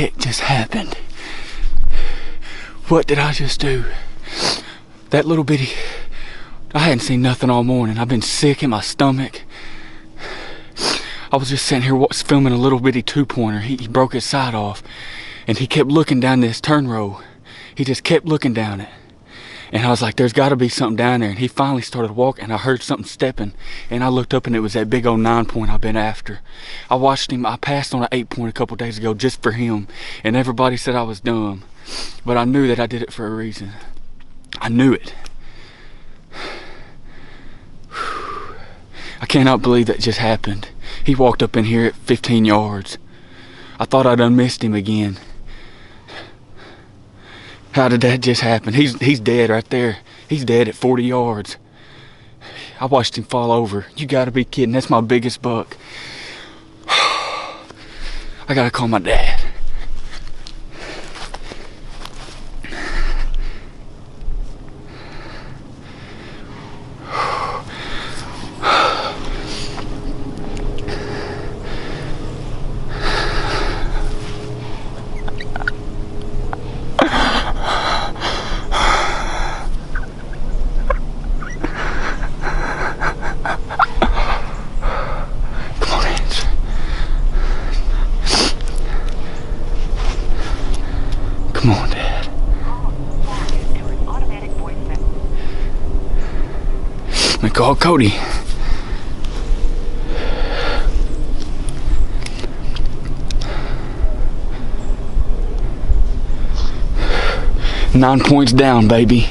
heck just happened? What did I just do? That little bitty... I hadn't seen nothing all morning. I've been sick in my stomach. I was just sitting here filming a little bitty 2-pointer. He broke his side off, and he kept looking down this turn row. He just kept looking down it. And I was like, there's got to be something down there. And he finally started walking. I heard something stepping. And I looked up, and it was that big old 9-point I've been after. I watched him. I passed on an 8-point a couple days ago just for him. And everybody said I was dumb. But I knew that I did it for a reason. I knew it. I cannot believe that just happened. He walked up in here at 15 yards. I thought I'd missed him again. How did that just happen? He's dead right there. He's dead at 40 yards. I watched him fall over. You gotta be kidding. That's my biggest buck. I gotta call my dad. Come on, Dad. Let me call Cody. Nine points down, baby.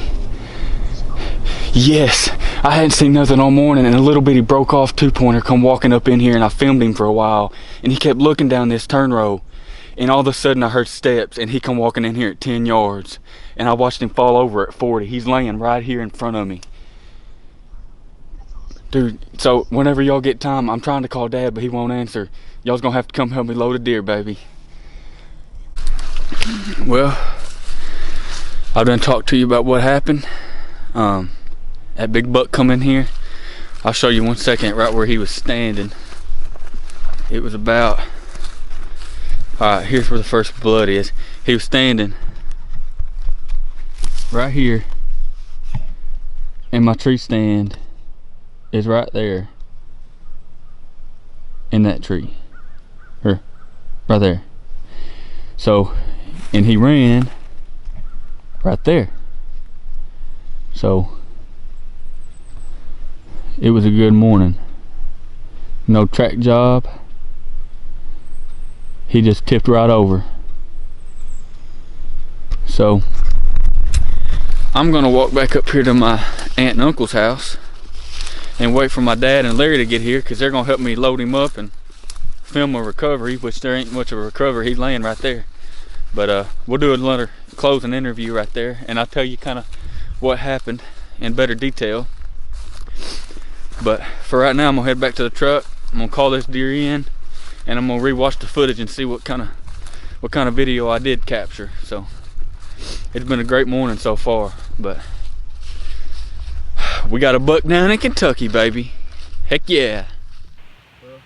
Yes, I hadn't seen nothing all morning, and a little bitty broke off 2-pointer come walking up in here, and I filmed him for a while, and he kept looking down this turn row. And all of a sudden I heard steps, and he come walking in here at 10 yards. And I watched him fall over at 40. He's laying right here in front of me. Dude, so whenever y'all get time, I'm trying to call Dad, but he won't answer. Y'all's gonna have to come help me load a deer, baby. Well, I done talked to you about what happened. That big buck come in here. I'll show you 1 second right where he was standing. It was about... Alright, here's where the first blood is. He was standing right here, and my tree stand is right there in that tree, or right there. So, and he ran right there. So it was a good morning. No track job. He just tipped right over. So I'm gonna walk back up here to my aunt and uncle's house and wait for my dad and Larry to get here, because they're gonna help me load him up and film a recovery, which there ain't much of a recovery. He's laying right there. But we'll do another closing interview right there, and I'll tell you kind of what happened in better detail. But for right now, I'm gonna head back to the truck. I'm gonna call this deer in, and I'm gonna rewatch the footage and see what kind of video I did capture. So it's been a great morning so far, but we got a buck down in Kentucky, baby. Heck yeah. Well,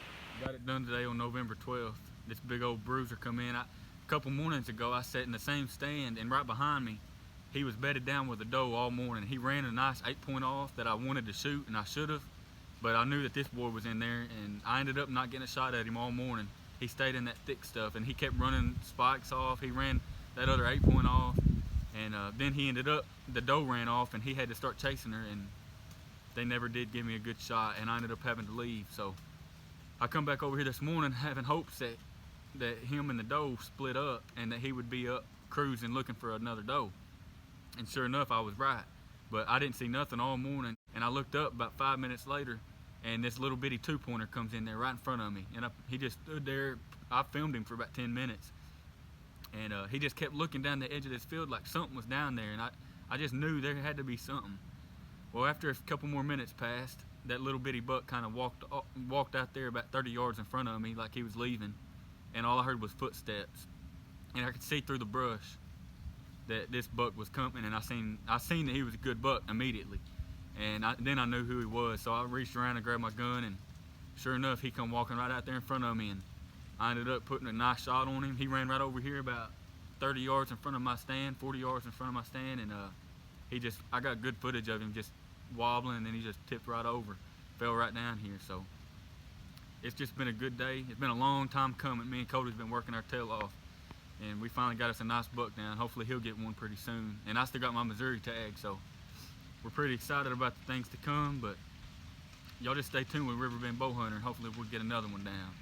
got it done today on November 12th. This big old bruiser come in. A couple mornings ago, I sat in the same stand, and right behind me, he was bedded down with a doe all morning. He ran a nice 8-point off that I wanted to shoot, and I should have, but I knew that this boy was in there, and I ended up not getting a shot at him all morning. He stayed in that thick stuff, and he kept running spikes off. He ran that other 8-point off, and then he ended up, the doe ran off, and he had to start chasing her, and they never did give me a good shot, and I ended up having to leave. So I come back over here this morning having hopes that him and the doe split up, and that he would be up cruising looking for another doe. And sure enough, I was right. But I didn't see nothing all morning, and I looked up about 5 minutes later, and this little bitty 2-pointer comes in there right in front of me, and he just stood there. I filmed him for about 10 minutes, and he just kept looking down the edge of this field like something was down there, and I just knew there had to be something. Well, after a couple more minutes passed, that little bitty buck kind of walked out there about 30 yards in front of me like he was leaving, and all I heard was footsteps, and I could see through the brush that this buck was coming, and I seen that he was a good buck immediately, and then I knew who he was. So I reached around and grabbed my gun, and sure enough, he come walking right out there in front of me, and I ended up putting a nice shot on him. He ran right over here about 30 yards in front of my stand, 40 yards in front of my stand, and I got good footage of him just wobbling, and then he just tipped right over, fell right down here. So it's just been a good day. It's been a long time coming. Me and Cody's been working our tail off, and we finally got us a nice buck down. Hopefully he'll get one pretty soon. And I still got my Missouri tag, so we're pretty excited about the things to come. But y'all just stay tuned with Riverbend Bowhunter, and hopefully we'll get another one down.